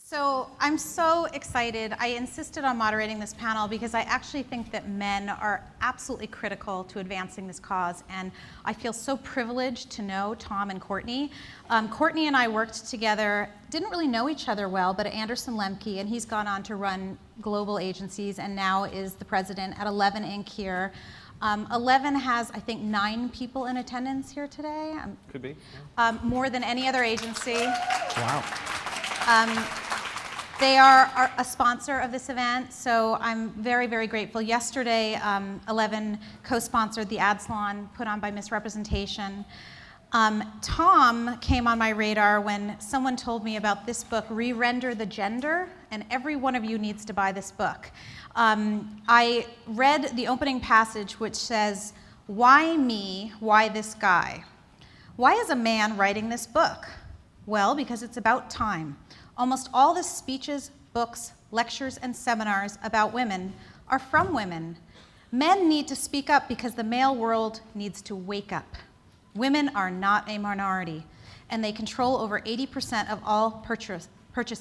So I'm so excited. I insisted on moderating this panel because I actually think that men are absolutely critical to advancing this cause, and I feel so privileged to know Tom and Courtney. Courtney and I worked together, didn't really know each other well, but at Anderson Lemke, and he's gone on to run global agencies and now is the president at 11 Inc. here. 11 has, I think, 9 people in attendance here today. Could be. Yeah. More than any other agency. Wow. They are a sponsor of this event, so I'm very, very grateful. Yesterday, 11 co-sponsored the ad salon put on by Misrepresentation. Tom came on my radar when someone told me about this book, Re-Render the Gender, and every one of you needs to buy this book. I read the opening passage which says, "Why me? Why this guy?" Why is a man writing this book? Well, because it's about time. Almost all the speeches, books, lectures, and seminars about women are from women. Men need to speak up because the male world needs to wake up. Women are not a minority, and they control over 80% of all purchase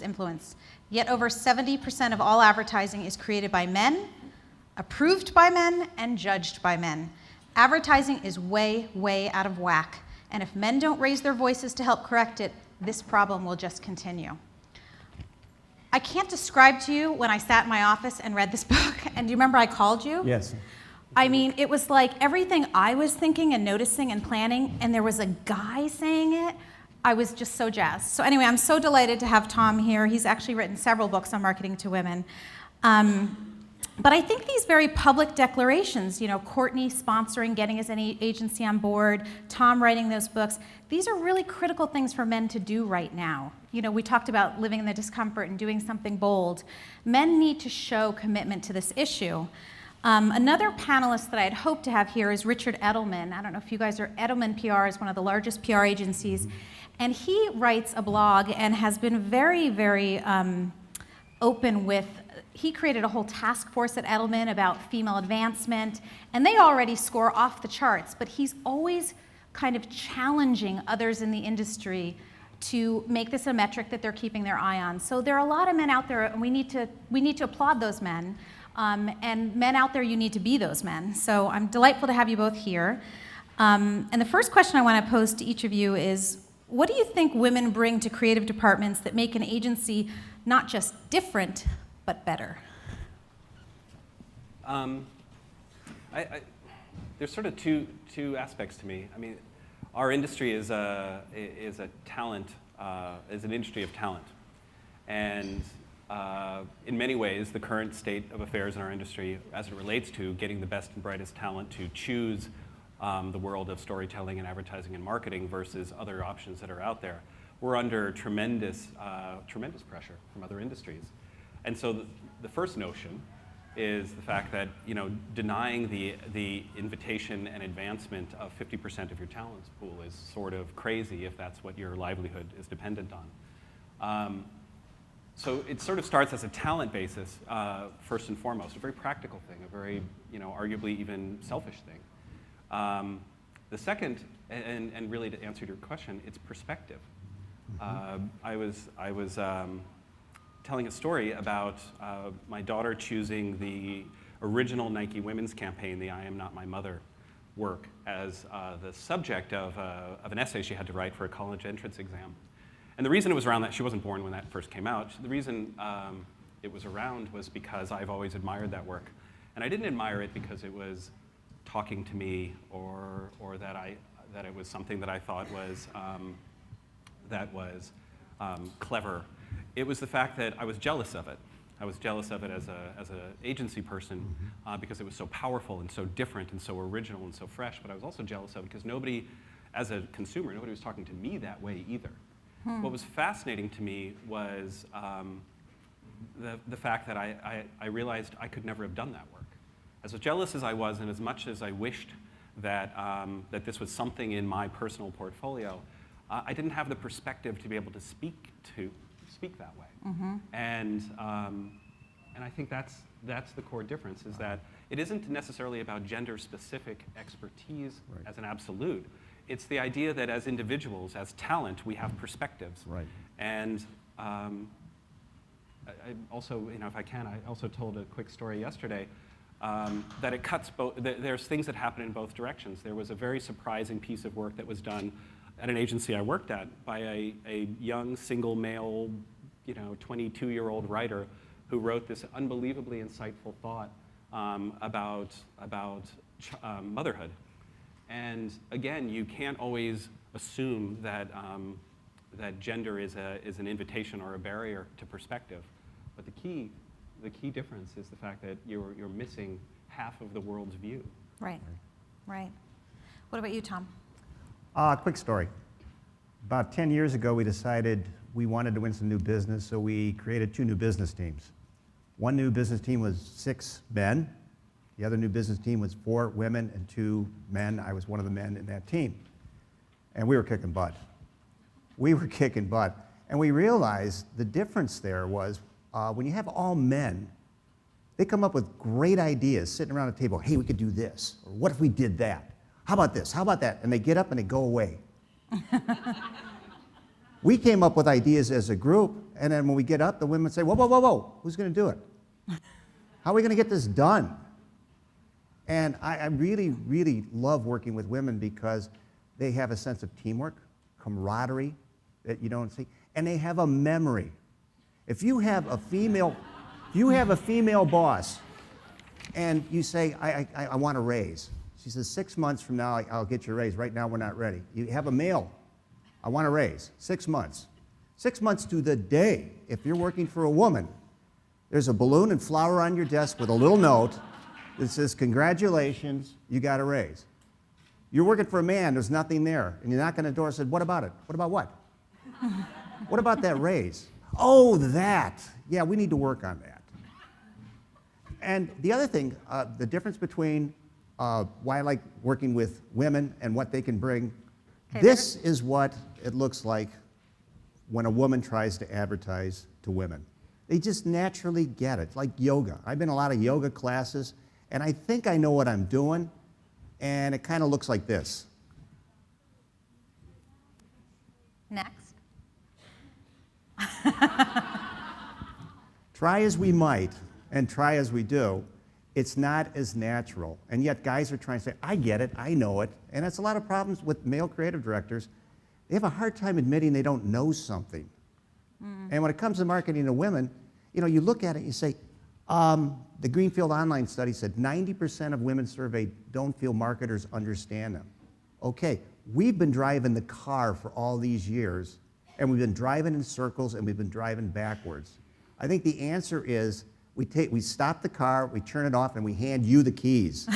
influence. Yet over 70% of all advertising is created by men, approved by men, and judged by men. Advertising is way, way out of whack, and if men don't raise their voices to help correct it, this problem will just continue. I can't describe to you when I sat in my office and read this book, and do you remember I called you? Yes. I mean, it was like everything I was thinking and noticing and planning, and there was a guy saying it. I was just so jazzed. So anyway, I'm so delighted to have Tom here. He's actually written several books on marketing to women. But I think these very public declarations, you know, Courtney sponsoring, getting us any agency on board, Tom writing those books, these are really critical things for men to do right now. You know, we talked about living in the discomfort and doing something bold. Men need to show commitment to this issue. Another panelist that I had hoped to have here is Richard Edelman. I don't know if you guys are, Edelman PR is one of the largest PR agencies. And he writes a blog and has been very, very open with, he created a whole task force at Edelman about female advancement, and they already score off the charts, but he's always kind of challenging others in the industry to make this a metric that they're keeping their eye on. So there are a lot of men out there, and we need to applaud those men. And men out there, you need to be those men. So I'm delightful to have you both here. And the first question I want to pose to each of you is, what do you think women bring to creative departments that make an agency not just different, but better? There's sort of two aspects to me. I mean, our industry is an industry of talent, and in many ways, the current state of affairs in our industry, as it relates to getting the best and brightest talent to choose the world of storytelling and advertising and marketing versus other options that are out there, we're under tremendous pressure from other industries. And so the first notion is the fact that, you know, denying the invitation and advancement of 50% of your talent pool is sort of crazy if that's what your livelihood is dependent on. So it sort of starts as a talent basis, first and foremost, a very practical thing, a very, you know, arguably even selfish thing. The second, and really to answer your question, it's perspective. I was telling a story about my daughter choosing the original Nike women's campaign, the I Am Not My Mother work, as the subject of an essay she had to write for a college entrance exam. And the reason it was around that, she wasn't born when that first came out, the reason it was around was because I've always admired that work. And I didn't admire it because it was talking to me or that it was something that I thought was clever. It was the fact that I was jealous of it. I was jealous of it as an agency person because it was so powerful and so different and so original and so fresh, but I was also jealous of it because nobody, as a consumer, nobody was talking to me that way either. What was fascinating to me was the fact that I realized I could never have done that work. As jealous as I was, and as much as I wished that this was something in my personal portfolio, I didn't have the perspective to be able to speak that way. And I think that's the core difference, is that it isn't necessarily about gender-specific expertise as an absolute. It's the idea that as individuals, as talent, we have perspectives. Right. And I also, if I can, I also told a quick story yesterday that it cuts both. There's things that happen in both directions. There was a very surprising piece of work that was done at an agency I worked at by a young single male, 22-year-old writer who wrote this unbelievably insightful thought about motherhood. And again, you can't always assume that that gender is an invitation or a barrier to perspective. But the key difference is the fact that you're missing half of the world's view. Right, right. What about you, Tom? Quick story. About 10 years ago, we decided we wanted to win some new business, so we created 2 new business teams. One new business team was 6 men. The other new business team was 4 women and 2 men. I was one of the men in that team. And we were kicking butt. We were kicking butt. And we realized the difference there was when you have all men, they come up with great ideas sitting around a table. Hey, we could do this. Or what if we did that? How about this? How about that? And they get up and they go away. We came up with ideas as a group, and then when we get up, the women say, whoa, whoa, whoa, whoa, who's going to do it? How are we going to get this done? And I really, really love working with women because they have a sense of teamwork, camaraderie that you don't see, and they have a memory. If you have a female boss, and you say, I want a raise. She says, 6 months from now, I'll get your raise. Right now, we're not ready. You have a male, I want a raise. 6 months. 6 months to the day. If you're working for a woman, there's a balloon and flower on your desk with a little note that says, congratulations, you got a raise. You're working for a man, there's nothing there. And you knock on the door and say, what about it? What about what? What about that raise? Oh, that. Yeah, we need to work on that. And the other thing, the difference between why I like working with women and what they can bring, this is what it looks like when a woman tries to advertise to women. They just naturally get it. It's like yoga. I've been in a lot of yoga classes, and I think I know what I'm doing, and it kind of looks like this. Next. Try as we might, and try as we do, it's not as natural. And yet guys are trying to say, I get it, I know it. And that's a lot of problems with male creative directors. They have a hard time admitting they don't know something. And when it comes to marketing to women, you look at it and you say, the Greenfield Online study said 90% of women surveyed don't feel marketers understand them. Okay, we've been driving the car for all these years, and we've been driving in circles, and we've been driving backwards. I think the answer is we stop the car, we turn it off, and we hand you the keys.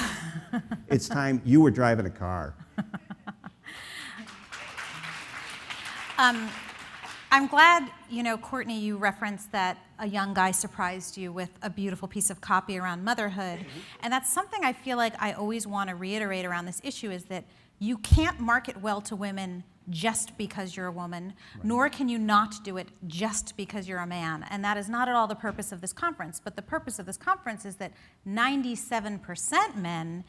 It's time you were driving a car. I'm glad, Courtney, you referenced that a young guy surprised you with a beautiful piece of copy around motherhood. And that's something I feel like I always want to reiterate around this issue is that you can't market well to women just because you're a woman, nor can you not do it just because you're a man. And that is not at all the purpose of this conference. But the purpose of this conference is that 97% men,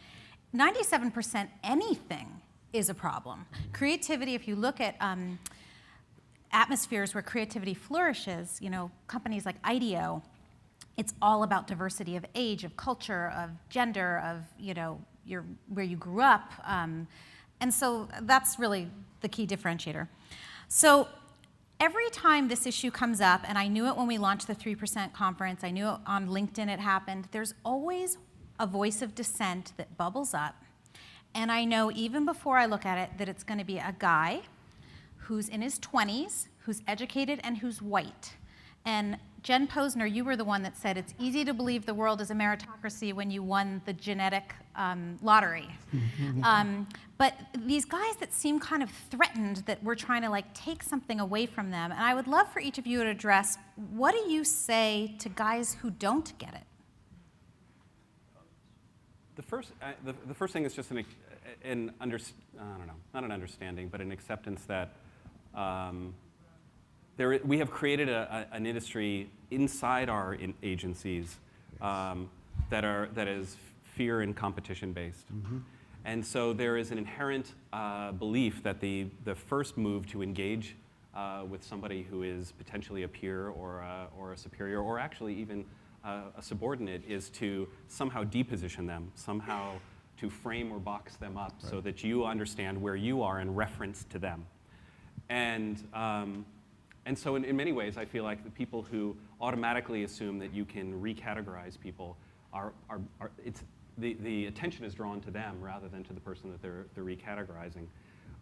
97% anything is a problem. Creativity, if you look at atmospheres where creativity flourishes, companies like IDEO, it's all about diversity of age, of culture, of gender, of where you grew up. And so that's really the key differentiator. So every time this issue comes up, and I knew it when we launched the 3% conference, I knew it on LinkedIn it happened, there's always a voice of dissent that bubbles up. And I know even before I look at it that it's going to be a guy who's in his 20s, who's educated, and who's white. And Jen Posner, you were the one that said it's easy to believe the world is a meritocracy when you won the genetic lottery. But these guys that seem kind of threatened that we're trying to take something away from them, and I would love for each of you to address, what do you say to guys who don't get it? The first thing is just not an understanding, but an acceptance that we have created an industry inside our agencies that is fear and competition based. And so there is an inherent belief that the first move to engage with somebody who is potentially a peer or a superior, or actually even a subordinate, is to somehow deposition them, somehow to frame or box them up so that you understand where you are in reference to them. And so in many ways, I feel like the people who automatically assume that you can recategorize people the attention is drawn to them rather than to the person that they're recategorizing.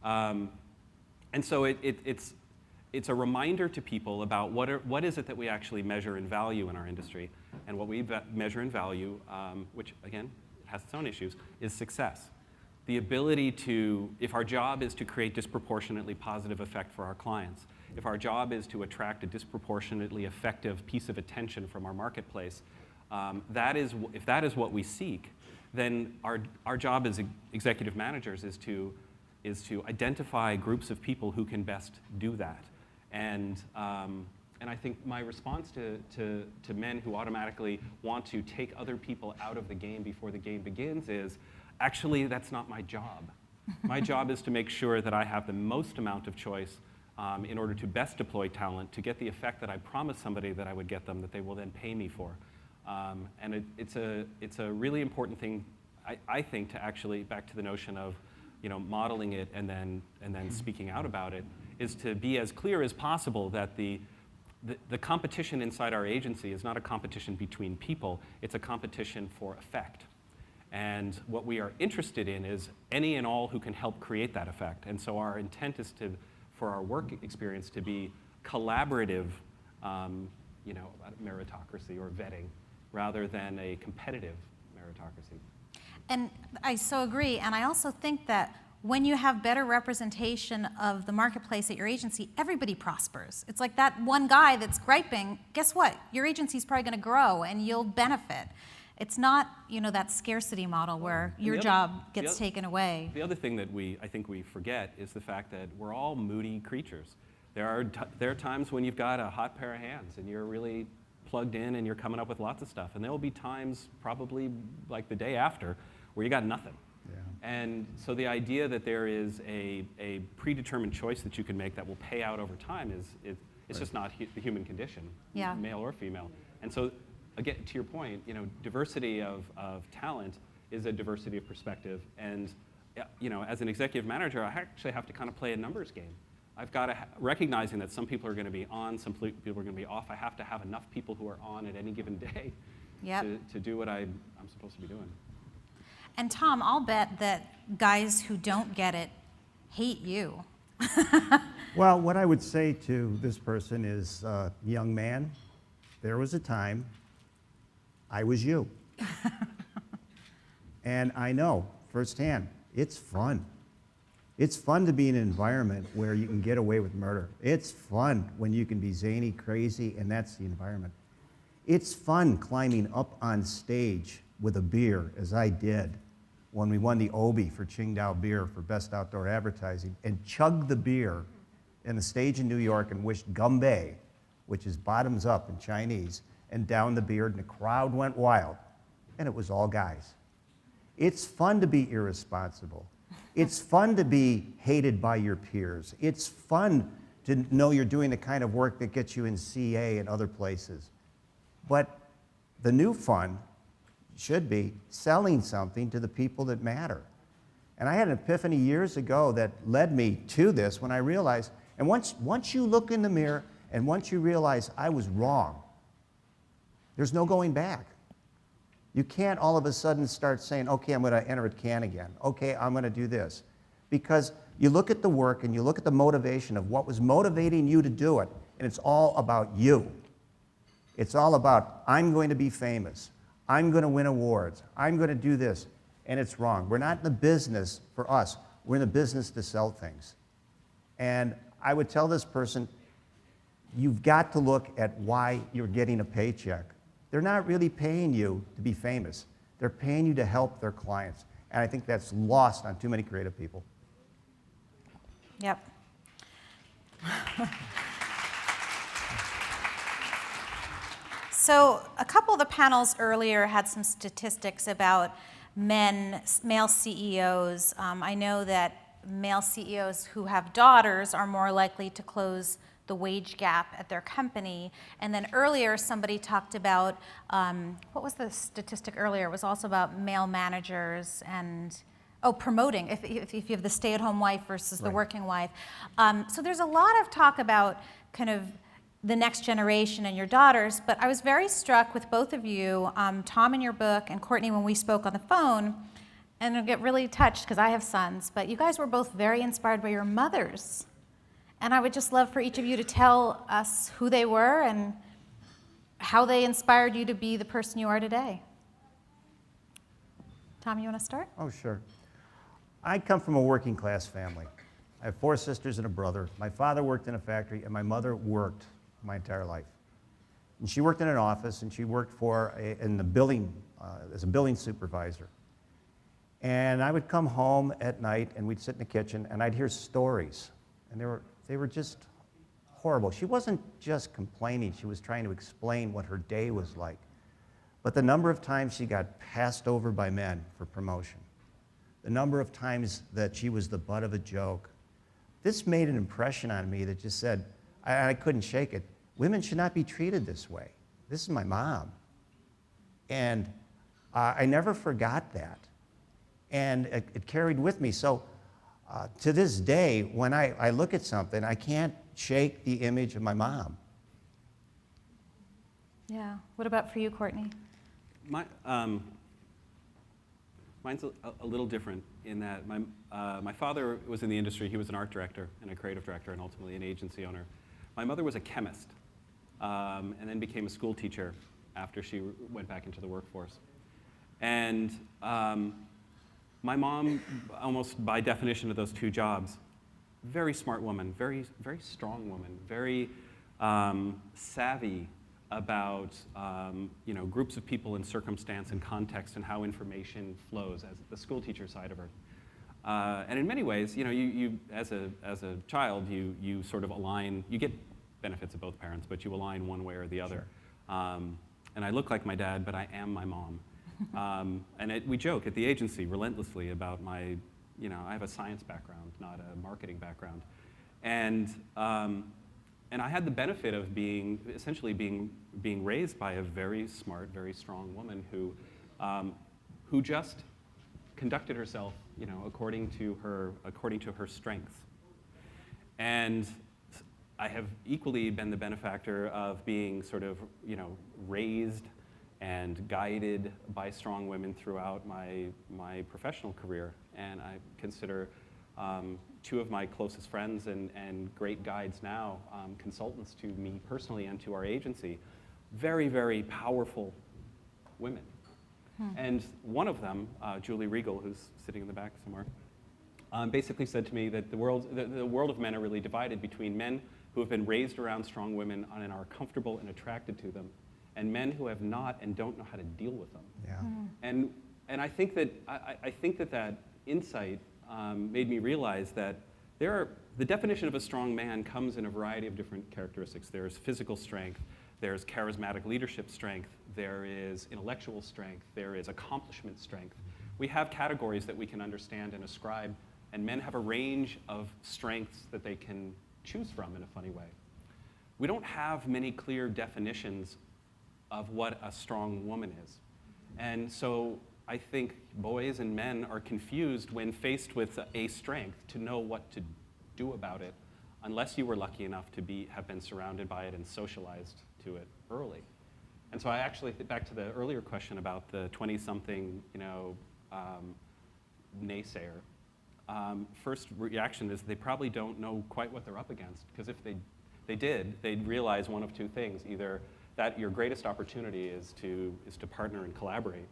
And so it's a reminder to people about what is it that we actually measure and value in our industry. And what we measure and value, which again has its own issues, is success. The ability to, if our job is to create disproportionately positive effect for our clients, if our job is to attract a disproportionately effective piece of attention from our marketplace, if that is what we seek, then our job as executive managers is to identify groups of people who can best do that. And I think my response to men who automatically want to take other people out of the game before the game begins is, actually, that's not my job. My job is to make sure that I have the most amount of choice in order to best deploy talent, to get the effect that I promised somebody that I would get them, that they will then pay me for. And it's a really important thing, I think, to actually, back to the notion of modeling it and then speaking out about it, is to be as clear as possible that the competition inside our agency is not a competition between people, it's a competition for effect. And what we are interested in is any and all who can help create that effect. And so our intent is for our work experience to be collaborative, meritocracy or vetting, rather than a competitive meritocracy. And I so agree. And I also think that when you have better representation of the marketplace at your agency, everybody prospers. It's like that one guy that's griping, guess what? Your agency's probably going to grow and you'll benefit. It's not, that scarcity model where your job gets taken away. The other thing that I think we forget is the fact that we're all moody creatures. There are times when you've got a hot pair of hands and you're really plugged in and you're coming up with lots of stuff. And there will be times, probably like the day after, where you got nothing. Yeah. And so the idea that there is a predetermined choice that you can make that will pay out over time it's just not the human condition, male or female. And so, again, to your point, diversity of talent is a diversity of perspective. And as an executive manager, I actually have to kind of play a numbers game. I've got to, recognizing that some people are going to be on, some people are going to be off, I have to have enough people who are on at any given day to do what I'm supposed to be doing. And Tom, I'll bet that guys who don't get it hate you. Well, what I would say to this person is, young man, there was a time I was you. And I know firsthand, it's fun. It's fun to be in an environment where you can get away with murder. It's fun when you can be zany, crazy, and that's the environment. It's fun climbing up on stage with a beer, as I did when we won the Obie for Qingdao Beer for Best Outdoor Advertising, and chugged the beer in the stage in New York and wished Gumbay, which is bottoms up in Chinese, and down the beer, and the crowd went wild. And it was all guys. It's fun to be irresponsible. It's fun to be hated by your peers. It's fun to know you're doing the kind of work that gets you in CA and other places. But the new fun should be selling something to the people that matter. And I had an epiphany years ago that led me to this when I realized, and once you look in the mirror and once you realize I was wrong, there's no going back. You can't all of a sudden start saying, okay, I'm going to enter at Cannes again. Okay, I'm going to do this. Because you look at the work and you look at the motivation of what was motivating you to do it, and it's all about you. It's all about, I'm going to be famous. I'm going to win awards. I'm going to do this. And it's wrong. We're not in the business, for us, we're in the business to sell things. And I would tell this person, you've got to look at why you're getting a paycheck. They're not really paying you to be famous. They're paying you to help their clients. And I think that's lost on too many creative people. Yep. So a couple of the panels earlier had some statistics about male CEOs. I know that male CEOs who have daughters are more likely to close the wage gap at their company. And then earlier, somebody talked about, what was the statistic earlier? It was also about male managers and, promoting, if you have the stay-at-home wife versus the Right. working wife. So there's a lot of talk about kind of the next generation and your daughters, but I was very struck with both of you, Tom in your book and Courtney when we spoke on the phone, and I get really touched because I have sons, but you guys were both very inspired by your mothers. And I would just love for each of you to tell us who they were and how they inspired you to be the person you are today. Tom, you want to start? Oh, sure. I come from a working class family. I have 4 sisters and a brother. My father worked in a factory, and my mother worked my entire life. And she worked in an office, and she worked in the building, as a building supervisor. And I would come home at night, and we'd sit in the kitchen, and I'd hear stories. And they were just horrible. She wasn't just complaining, she was trying to explain what her day was like. But the number of times she got passed over by men for promotion, the number of times that she was the butt of a joke, this made an impression on me that just said, I couldn't shake it. Women should not be treated this way. This is my mom. And I never forgot that. And it carried with me. So to this day, when I look at something, I can't shake the image of my mom. Yeah. What about for you, Courtney? Mine's a little different in that my father was in the industry. He was an art director and a creative director and ultimately an agency owner. My mother was a chemist and then became a school teacher after she went back into the workforce. And my mom, almost by definition of those 2 jobs, very smart woman, very, very strong woman, very savvy about groups of people and circumstance and context and how information flows as the school teacher side of her. And in many ways, you as a child, you sort of align, you get benefits of both parents, but you align one way or the other. Sure. And I look like my dad, but I am my mom. And we joke at the agency relentlessly about I have a science background, not a marketing background. And I had the benefit of essentially being raised by a very smart, very strong woman who just conducted herself, according to her strengths. And I have equally been the benefactor of being sort of, raised and guided by strong women throughout my professional career. And I consider 2 of my closest friends and great guides now, consultants to me personally and to our agency, very, very powerful women. And one of them, Julie Regal, who's sitting in the back somewhere, basically said to me that the world of men are really divided between men who have been raised around strong women and are comfortable and attracted to them, and men who have not and don't know how to deal with them. Yeah. And I think that insight made me realize that the definition of a strong man comes in a variety of different characteristics. There's physical strength, there's charismatic leadership strength, there is intellectual strength, there is accomplishment strength. We have categories that we can understand and ascribe, and men have a range of strengths that they can choose from in a funny way. We don't have many clear definitions of what a strong woman is. And so I think boys and men are confused when faced with a strength to know what to do about it, unless you were lucky enough to have been surrounded by it and socialized to it early. And so I actually, back to the earlier question about the 20-something, naysayer, first reaction is they probably don't know quite what they're up against, because if they did, they'd realize one of 2 things: either that your greatest opportunity is to partner and collaborate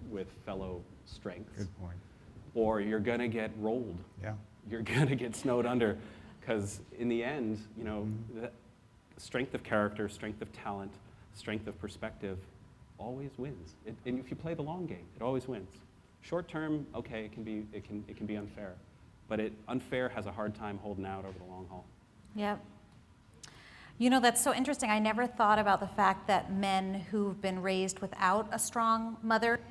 with fellow strengths. Good point. Or you're gonna get rolled. Yeah. You're gonna get snowed under, because in the end, the strength of character, strength of talent, strength of perspective always wins. And if you play the long game, it always wins. Short term, okay, it can be unfair, but unfair has a hard time holding out over the long haul. Yep. That's so interesting. I never thought about the fact that men who've been raised without a strong mother image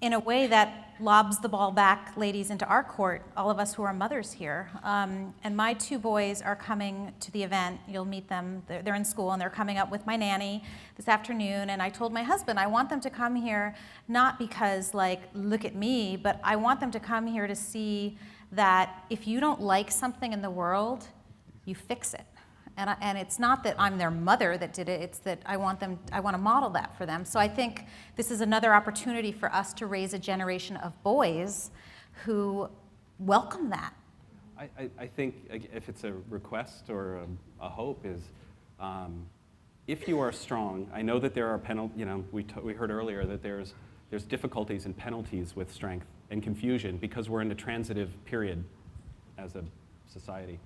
in a way that lobs the ball back, ladies, into our court, all of us who are mothers here. And my 2 boys are coming to the event. You'll meet them. They're in school, and they're coming up with my nanny this afternoon. And I told my husband, I want them to come here not because, like, look at me, but I want them to come here to see that if you don't like something in the world, you fix it. And it's not that I'm their mother that did it, it's that I want to model that for them. So I think this is another opportunity for us to raise a generation of boys who welcome that. I think if it's a request or a hope is, if you are strong, I know that there are we heard earlier that there's difficulties and penalties with strength and confusion because we're in a transitive period as a society.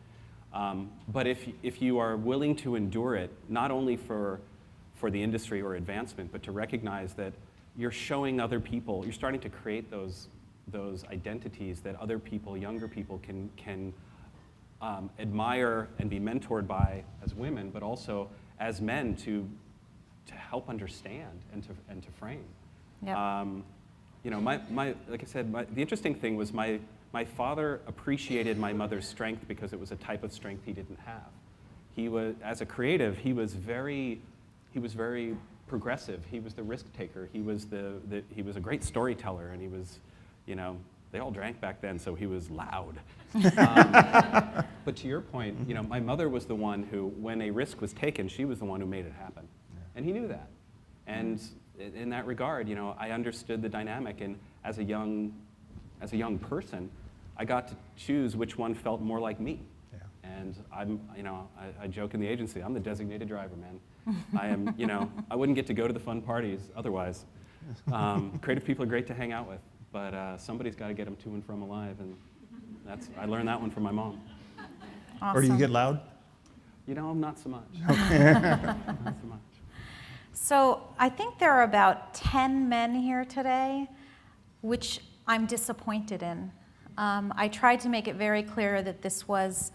But if you are willing to endure it, not only for the industry or advancement, but to recognize that you're showing other people, you're starting to create those identities that other people, younger people, can admire and be mentored by as women, but also as men to help understand and to frame. Yep. Like I said, the interesting thing was my father appreciated my mother's strength because it was a type of strength he didn't have. He was, as a creative, he was very progressive. He was the risk taker. He was he was a great storyteller, and he was, they all drank back then, so he was loud. But to your point, my mother was the one who, when a risk was taken, she was the one who made it happen, and he knew that. And in that regard, I understood the dynamic, and as a young person, I got to choose which one felt more like me. Yeah. And I joke in the agency, I'm the designated driver, man. I am, I wouldn't get to go to the fun parties otherwise. Creative people are great to hang out with, but somebody's got to get them to and from alive, and I learned that one from my mom. Awesome. Or do you get loud? Not so much. Okay. Not so much. So I think there are about 10 men here today, which I'm disappointed in. I tried to make it very clear that this was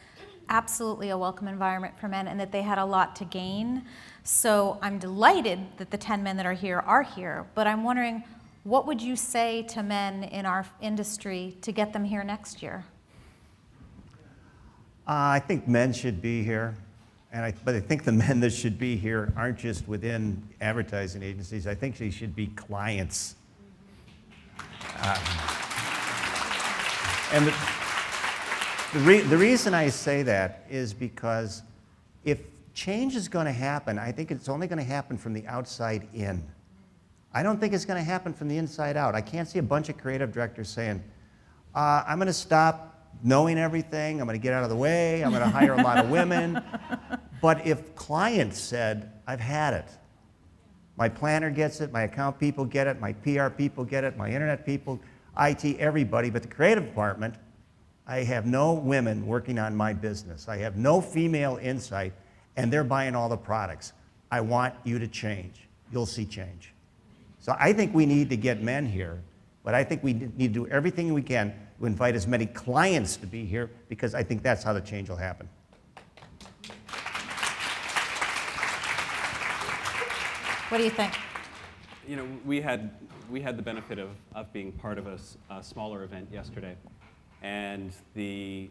absolutely a welcome environment for men and that they had a lot to gain. So I'm delighted that the 10 men that are here, but I'm wondering, what would you say to men in our industry to get them here next year? I think men should be here, but I think the men that should be here aren't just within advertising agencies. I think they should be clients. And the reason I say that is because if change is going to happen, I think it's only going to happen from the outside in. I don't think it's going to happen from the inside out. I can't see a bunch of creative directors saying, I'm going to stop knowing everything, I'm going to get out of the way, I'm going to hire a lot of women. But if clients said, I've had it, my planner gets it, my account people get it, my PR people get it, my internet people, IT, everybody, but the creative department, I have no women working on my business. I have no female insight, and they're buying all the products. I want you to change. You'll see change. So I think we need to get men here, but I think we need to do everything we can to invite as many clients to be here, because I think that's how the change will happen. What do you think? We had the benefit of being part of a smaller event yesterday, and the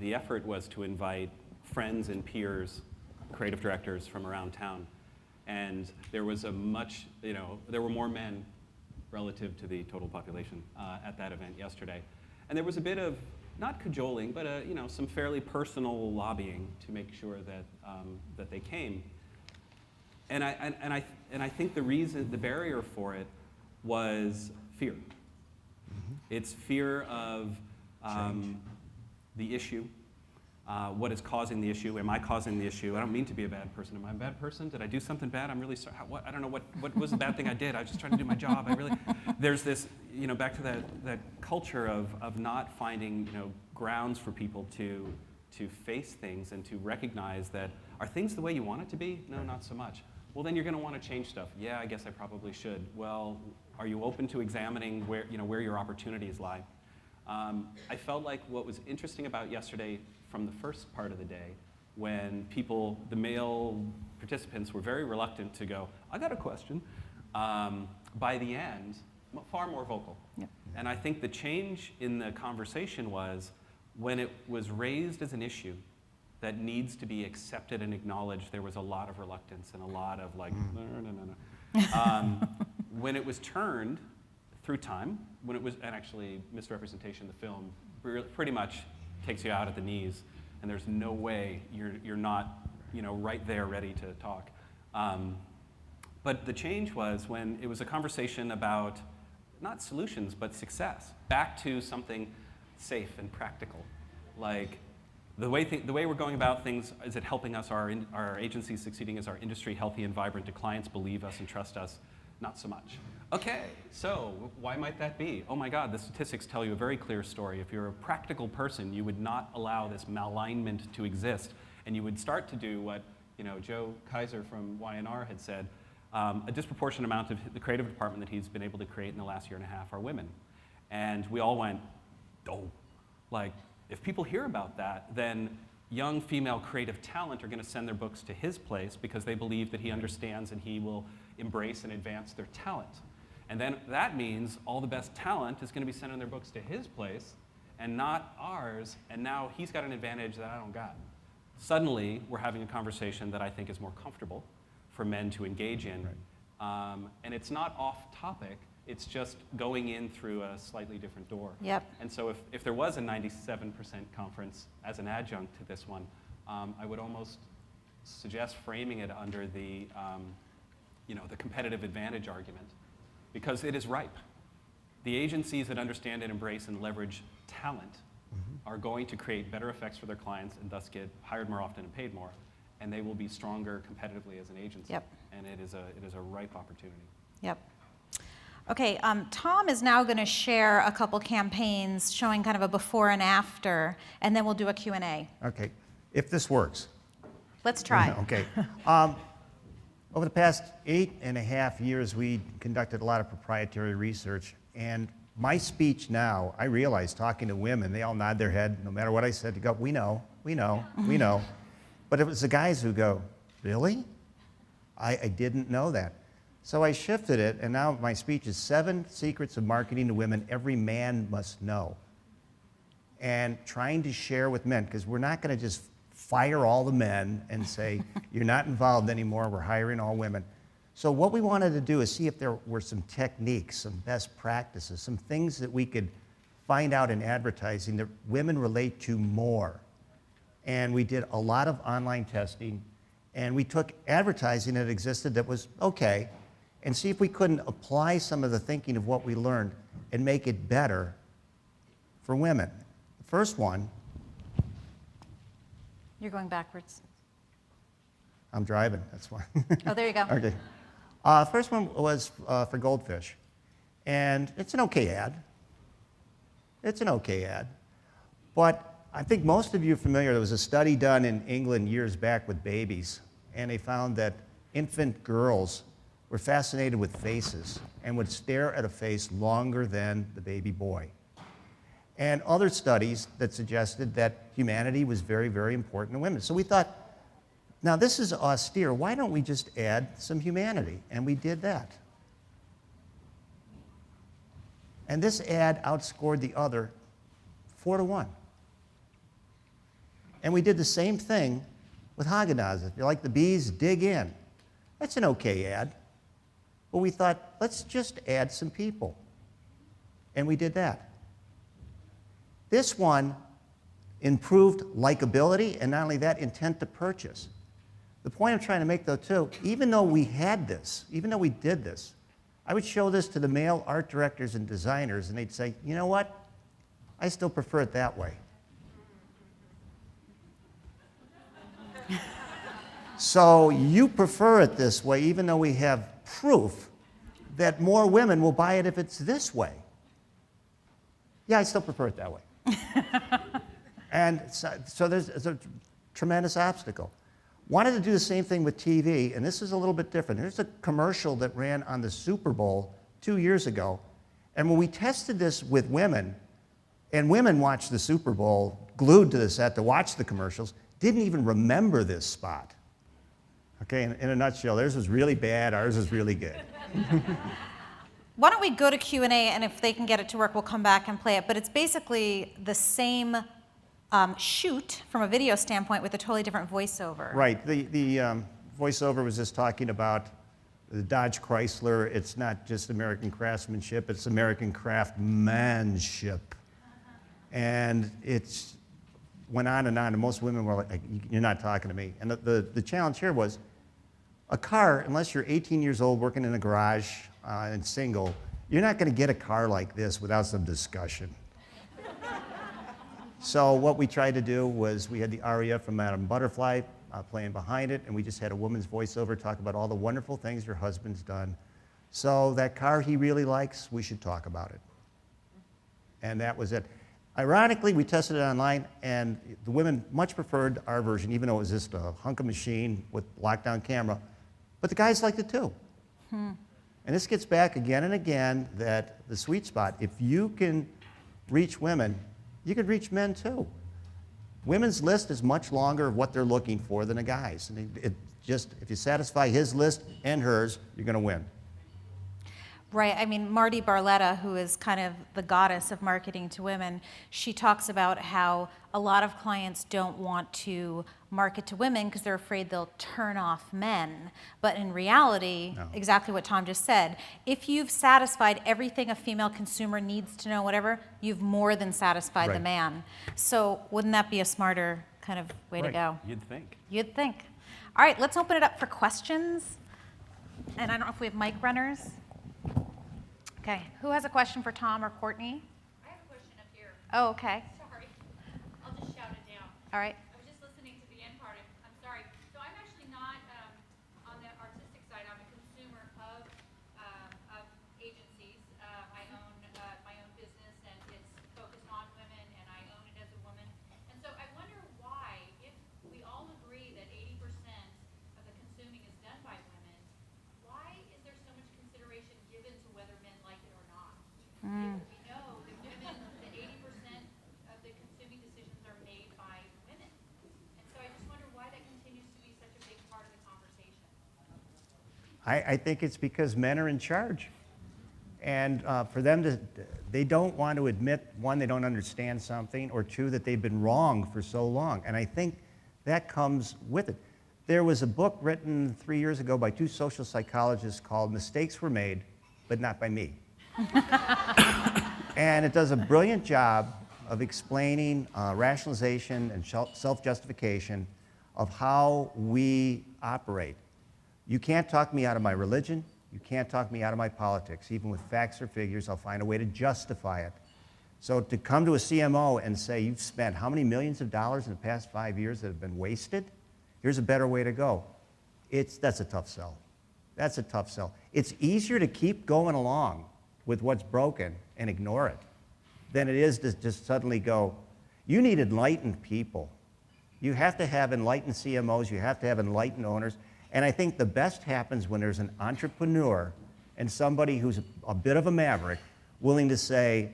effort was to invite friends and peers, creative directors from around town, and there was there were more men relative to the total population at that event yesterday, and there was a bit of not cajoling, but some fairly personal lobbying to make sure that they came. And I think the barrier for it was fear. Mm-hmm. It's fear of the issue, what is causing the issue. Am I causing the issue? I don't mean to be a bad person. Am I a bad person? Did I do something bad? I'm really sorry. I don't know what was the bad thing I did. I was just trying to do my job. There's this, back to that culture of not finding, grounds for people to face things and to recognize that, are things the way you want it to be? No, not so much. Well, then you're going to want to change stuff. Yeah, I guess I probably should. Well, are you open to examining where your opportunities lie? I felt like what was interesting about yesterday from the first part of the day, when the male participants were very reluctant to go, I got a question. By the end, far more vocal. Yep. And I think the change in the conversation was when it was raised as an issue that needs to be accepted and acknowledged, there was a lot of reluctance and a lot of like, no. When it was turned through time, when it was, and actually misrepresentation of the film pretty much takes you out at the knees, and there's no way you're not, right there ready to talk. But the change was when it was a conversation about not solutions, but success, back to something safe and practical. Like the way we're going about things, is it helping us, our agency succeeding? Is our industry healthy and vibrant? Do clients believe us and trust us? Not so much. Okay, so why might that be? Oh my God, the statistics tell you a very clear story. If you're a practical person, you would not allow this malalignment to exist, and you would start to do what Joe Kaiser from Y&R had said, a disproportionate amount of the creative department that he's been able to create in the last year and a half are women. And we all went, oh, like, if people hear about that, then young female creative talent are going to send their books to his place because they believe that he understands and he will embrace and advance their talent. And then that means all the best talent is going to be sending their books to his place and not ours, and now he's got an advantage that I don't got. Suddenly, we're having a conversation that I think is more comfortable for men to engage in. Right. And it's not off topic, it's just going in through a slightly different door. Yep. And so if there was a 97% conference as an adjunct to this one, I would almost suggest framing it under the competitive advantage argument, because it is ripe. The agencies that understand and embrace and leverage talent are going to create better effects for their clients and thus get hired more often and paid more, and they will be stronger competitively as an agency. Yep. And it is a ripe opportunity. Yep. Okay, Tom is now going to share a couple campaigns showing kind of a before and after, and then we'll do a Q&A. Okay, if this works. Let's try. Okay. Over the past 8.5 years, we conducted a lot of proprietary research, and my speech now, I realize talking to women, they all nod their head, no matter what I said, they go, we know. But it was the guys who go, really? I didn't know that. So I shifted it, and now my speech is 7 secrets of marketing to women every man must know. And trying to share with men, because we're not going to just fire all the men and say, you're not involved anymore, we're hiring all women. So what we wanted to do is see if there were some techniques, some best practices, some things that we could find out in advertising that women relate to more. And we did a lot of online testing, and we took advertising that existed that was okay, and see if we couldn't apply some of the thinking of what we learned and make it better for women. The first one. You're going backwards. I'm driving, that's why. Oh, there you go. Okay. First one was for Goldfish. And it's an okay ad. It's an okay ad. But I think most of you are familiar, there was a study done in England years back with babies, and they found that infant girls were fascinated with faces and would stare at a face longer than the baby boy. And other studies that suggested that humanity was very, very important to women. So we thought, now this is austere, why don't we just add some humanity? And we did that. And this ad outscored the other 4-1. And we did the same thing with Haagen-Dazs. If you like the bees, dig in. That's an okay ad. But we thought, let's just add some people. And we did that. This one improved likability, and not only that, intent to purchase. The point I'm trying to make, though, too, even though we had this, even though we did this, I would show this to the male art directors and designers, and they'd say, you know what? I still prefer it that way. So you prefer it this way, even though we have proof that more women will buy it if it's this way. Yeah, I still prefer it that way. And so there's a tremendous obstacle. Wanted to do the same thing with TV, and this is a little bit different. There's a commercial that ran on the Super Bowl 2 years ago, and when we tested this with women, and women watched the Super Bowl glued to the set to watch the commercials, didn't even remember this spot. Okay, in a nutshell, theirs was really bad, ours was really good. Why don't we go to Q&A, and if they can get it to work, we'll come back and play it. But it's basically the same shoot from a video standpoint with a totally different voiceover. Right. The voiceover was just talking about the Dodge Chrysler. It's not just American craftsmanship, it's American craftsmanship. And it's went on, and most women were like, you're not talking to me. And the challenge here was a car, unless you're 18 years old working in a garage and single, you're not going to get a car like this without some discussion. So what we tried to do was we had the aria from Madame Butterfly playing behind it, and we just had a woman's voiceover talk about all the wonderful things your husband's done. So that car he really likes, we should talk about it. And that was it. Ironically, we tested it online, and the women much preferred our version, even though it was just a hunk of machine with lockdown camera. But the guys liked it too. And this gets back again and again that the sweet spot, if you can reach women, you can reach men too. Women's list is much longer of what they're looking for than a guy's. And it just, if you satisfy his list and hers, you're going to win. Right. I mean, Marty Barletta, who is kind of the goddess of marketing to women, she talks about how a lot of clients don't want to market to women because they're afraid they'll turn off men. But in reality, No. exactly what Tom just said, if you've satisfied everything a female consumer needs to know, whatever, you've more than satisfied the Right. man. So wouldn't that be a smarter kind of way to Right. go? You'd think. You'd think. All right, let's open it up for questions. And I don't know if we have mic runners. Okay, who has a question for Tom or Courtney? I have a question up here. Oh, okay. Sorry. I'll just shout it down. All right. I was just listening to the end part. I'm sorry. So I'm actually not on the artistic side. I'm a consumer of agencies. I own my own business, and it's focused on women, and I own it as a woman. And so I wonder why, if we all agree that 80% of the consuming is done by women, why is there so much consideration given to whether men like it or not? If we know that women, that 80% of the consuming decisions are made by women. And so I just wonder why that continues to be such a big part of the conversation. I think it's because men are in charge. And for them to, they don't want to admit, one, they don't understand something, or two, that they've been wrong for so long. And I think that comes with it. There was a book written 3 years ago by two social psychologists called Mistakes Were Made, but Not by Me. And it does a brilliant job of explaining rationalization and self-justification of how we operate. You can't talk me out of my religion. You can't talk me out of my politics. Even with facts or figures, I'll find a way to justify it. So to come to a CMO and say, you've spent how many millions of dollars in the past 5 years that have been wasted? Here's a better way to go. That's a tough sell. That's a tough sell. It's easier to keep going along with what's broken and ignore it than it is to just suddenly go, you need enlightened people. You have to have enlightened CMOs. You have to have enlightened owners. And I think the best happens when there's an entrepreneur and somebody who's a bit of a maverick willing to say,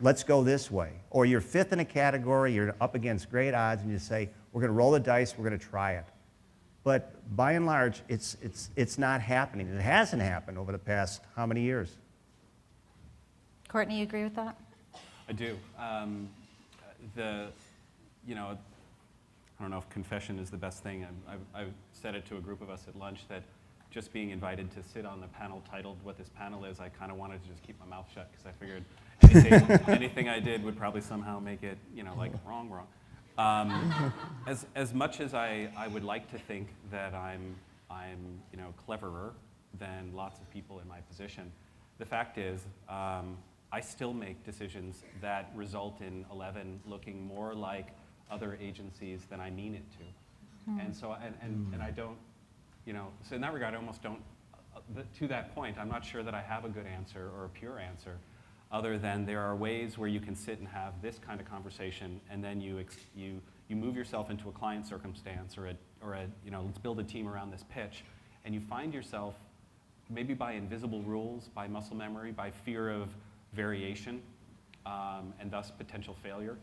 let's go this way. Or you're fifth in a category, you're up against great odds, and you say, we're going to roll the dice, we're going to try it. But by and large, it's not happening. It hasn't happened over the past how many years? Courtney, you agree with that? I do. I don't know if confession is the best thing. I've said it to a group of us at lunch that just being invited to sit on the panel titled what this panel is, I kind of wanted to just keep my mouth shut because I figured anything I did would probably somehow make it, like wrong. As much as I would like to think that I'm cleverer than lots of people in my position, the fact is I still make decisions that result in 11 looking more like other agencies than I mean it to. And so, and I don't, so in that regard, I almost don't, to that point, I'm not sure that I have a good answer or a pure answer, other than there are ways where you can sit and have this kind of conversation, and then you move yourself into a client circumstance or let's build a team around this pitch, and you find yourself, maybe by invisible rules, by muscle memory, by fear of variation, and thus potential failure,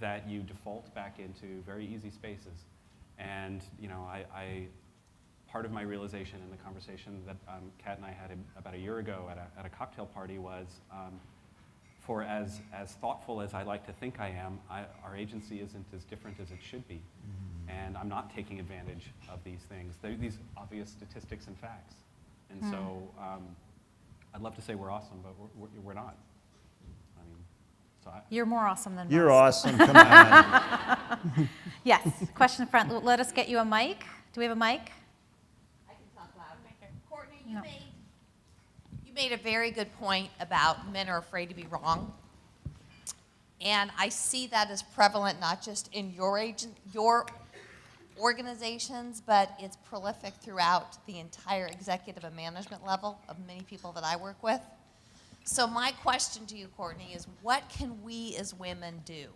that you default back into very easy spaces. And part of my realization in the conversation that Kat and I had about a year ago at a cocktail party was, for as thoughtful as I like to think I am, our agency isn't as different as it should be. And I'm not taking advantage of these things. They're these obvious statistics and facts. And so I'd love to say we're awesome, but we're not. I mean, so You're more awesome than You're most. awesome. Come on. Yes, question in front. Let us get you a mic. Do we have a mic? I can talk loud. Courtney, No. you made a very good point about men are afraid to be wrong. And I see that as prevalent not just in your organizations, but it's prolific throughout the entire executive and management level of many people that I work with. So my question to you, Courtney, is what can we as women do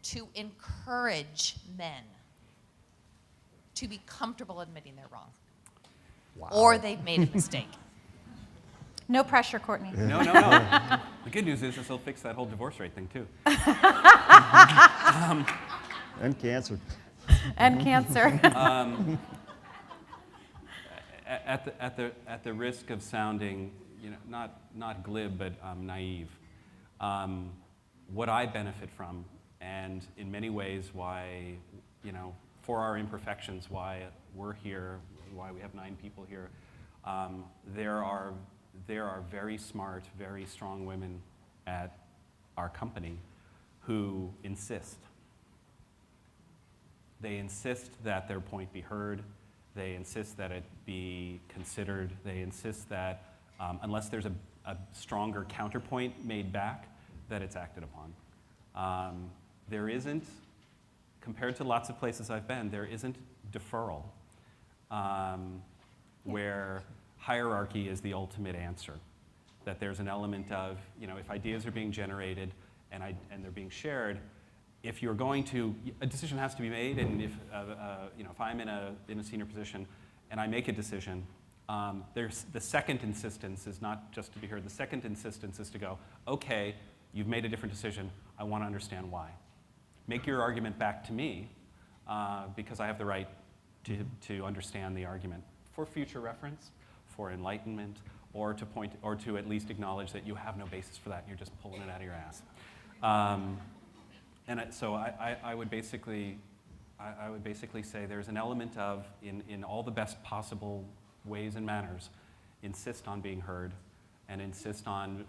to encourage men to be comfortable admitting they're wrong? Wow. Or they've made a mistake? No pressure, Courtney. No. The good news is this will fix that whole divorce rate thing too. And cancer. And cancer. At the risk of sounding, not glib but naive, what I benefit from, and in many ways why, for our imperfections, why we're here, why we have 9 people here, there are very smart, very strong women at our company who insist. They insist that their point be heard. They insist that it be considered. They insist that unless there's a stronger counterpoint made back, that it's acted upon. There isn't, compared to lots of places I've been, there isn't deferral where hierarchy is the ultimate answer. That there's an element of, if ideas are being generated and they're being shared, if you're going to, a decision has to be made, and if I'm in a senior position and I make a decision, there's the second insistence is not just to be heard. The second insistence is to go, okay, you've made a different decision. I want to understand why. Make your argument back to me because I have the right to understand the argument for future reference, for enlightenment, or to at least acknowledge that you have no basis for that and you're just pulling it out of your ass. So I would basically say there's an element of, in all the best possible ways and manners, insist on being heard, and insist on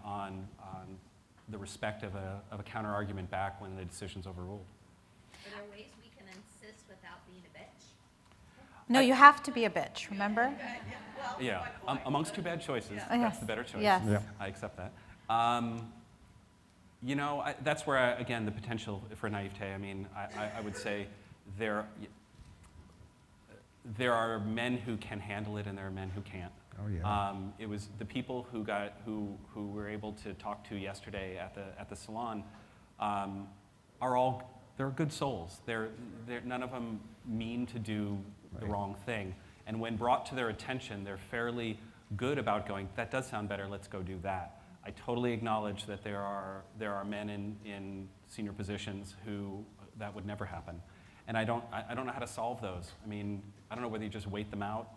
the respect of a counter argument back when the decision's overruled. Are there ways we can insist without being a bitch? No, you have to be a bitch, remember? Yeah, amongst 2 bad choices, Yes. that's the better choice. Yes. Yeah. I accept that. That's where, again, the potential for naivete. I mean, I would say there are men who can handle it and there are men who can't. Oh, yeah. It was the people who were able to talk to yesterday at the salon they're good souls. They're none of them mean to do the wrong thing. And when brought to their attention, they're fairly good about going, that does sound better, let's go do that. I totally acknowledge that there are men in senior positions who that would never happen. And I don't know how to solve those. I mean, I don't know whether you just wait them out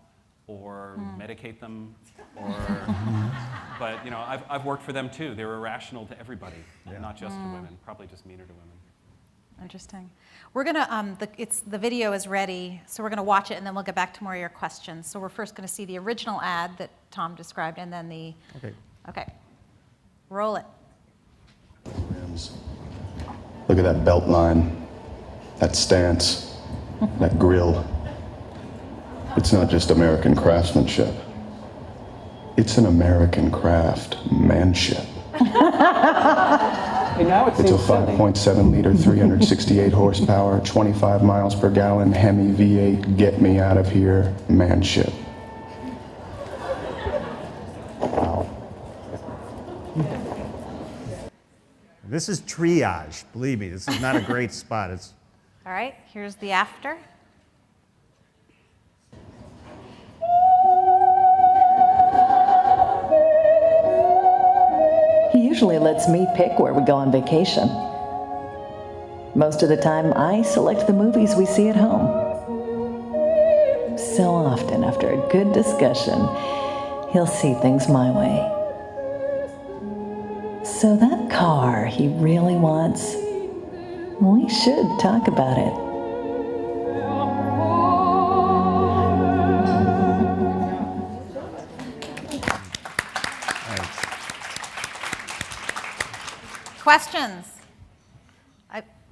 or medicate them, but I've worked for them too. They're irrational to everybody, not just to women, probably just meaner to women. Interesting. We're gonna, the video is ready, so we're gonna watch it and then we'll get back to more of your questions. So we're first gonna see the original ad that Tom described and then the, okay. Roll it. Look at that belt line, that stance, that grill. It's not just American craftsmanship. It's an American craftsmanship. It's a 5.7 liter, 368 horsepower, 25 miles per gallon Hemi V8 get me out of here manship. Wow. This is triage. Believe me, this is not a great spot. It's All right, here's the after. He usually lets me pick where we go on vacation. Most of the time, I select the movies we see at home. so often after a good discussion, he'll see things my way. So that car he really wants, we should talk about it. Questions?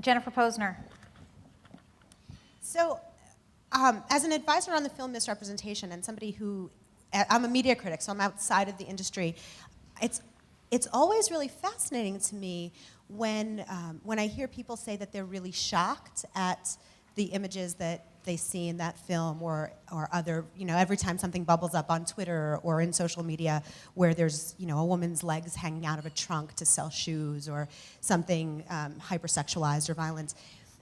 Jennifer Posner. So, as an advisor on the film misrepresentation and somebody who, I'm a media critic, so I'm outside of the industry, it's always really fascinating to me when I hear people say that they're really shocked at the images that they see in that film or other, every time something bubbles up on Twitter or in social media where there's, a woman's legs hanging out of a trunk to sell shoes or something hypersexualized or violent.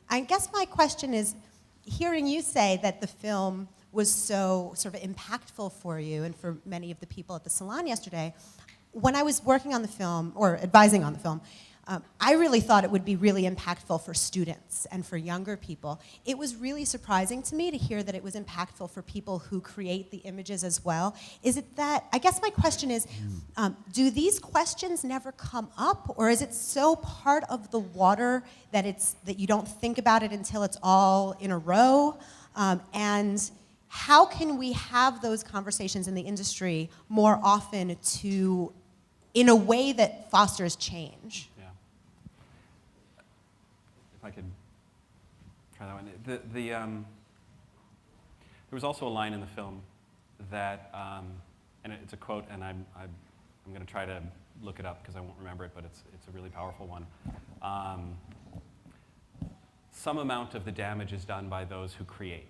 I guess my question is, hearing you say that the film was so sort of impactful for you and for many of the people at the salon yesterday, when I was working on the film, or advising on the film, I really thought it would be really impactful for students and for younger people. It was really surprising to me to hear that it was impactful for people who create the images as well. Is it that, I guess my question is, do these questions never come up, or is it so part of the water that you don't think about it until it's all in a row? And how can we have those conversations in the industry more often in a way that fosters change? If I could try that one. There was also a line in the film that, and it's a quote, and I'm going to try to look it up because I won't remember it, but it's a really powerful one. Some amount of the damage is done by those who create,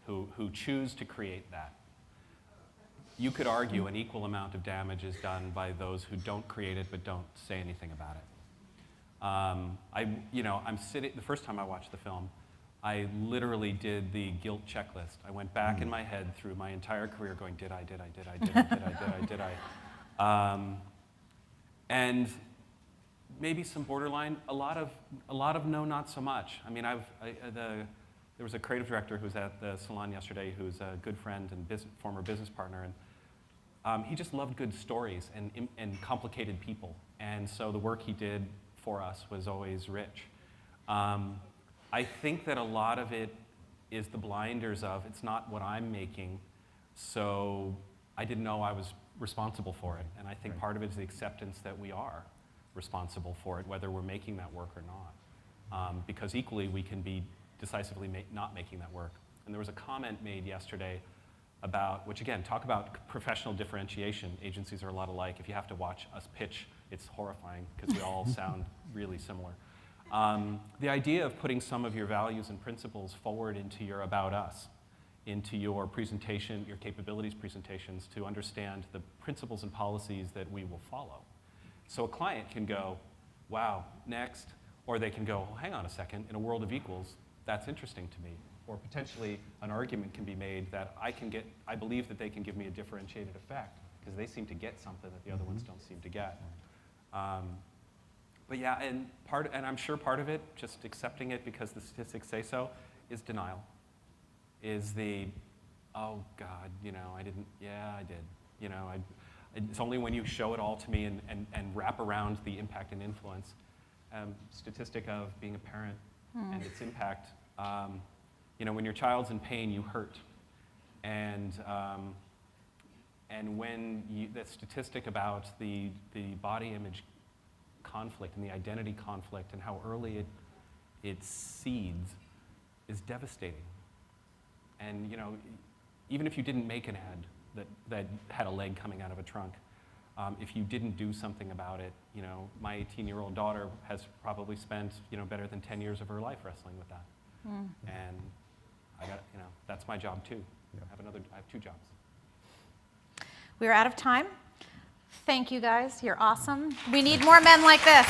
who choose to create that. You could argue an equal amount of damage is done by those who don't create it but don't say anything about it. I'm sitting, the first time I watched the film, I literally did the guilt checklist. I went back in my head through my entire career going, did I? And maybe some borderline, a lot of no, not so much. I mean, there was a creative director who was at the salon yesterday who's a good friend and former business partner, and he just loved good stories and complicated people. And so the work he did for us was always rich. I think that a lot of it is the blinders of, it's not what I'm making, so I didn't know I was responsible for it. And I think part of it is the acceptance that we are responsible for it, whether we're making that work or not. Because equally, we can be decisively not making that work. And there was a comment made yesterday about, which again, talk about professional differentiation. Agencies are a lot alike. If you have to watch us pitch, it's horrifying because we all sound really similar. The idea of putting some of your values and principles forward into your about us, into your presentation, your capabilities presentations to understand the principles and policies that we will follow. So a client can go, wow, next, or they can go, oh, hang on a second, in a world of equals, that's interesting to me. Or potentially an argument can be made that I believe that they can give me a differentiated effect because they seem to get something that the other ones don't seem to get. But yeah, and I'm sure part of it, just accepting it because the statistics say so, is denial. Is oh God, I didn't, yeah, I did. It's only when you show it all to me and wrap around the impact and influence. Statistic of being a parent and its impact. When your child's in pain, you hurt. And when that statistic about the body image conflict and the identity conflict and how early it seeds is devastating. And even if you didn't make an ad that had a leg coming out of a trunk, if you didn't do something about it, my 18-year-old daughter has probably spent better than 10 years of her life wrestling with that. And that's my job too. Yeah. I have two jobs. We're out of time. Thank you guys. You're awesome. We need more men like this.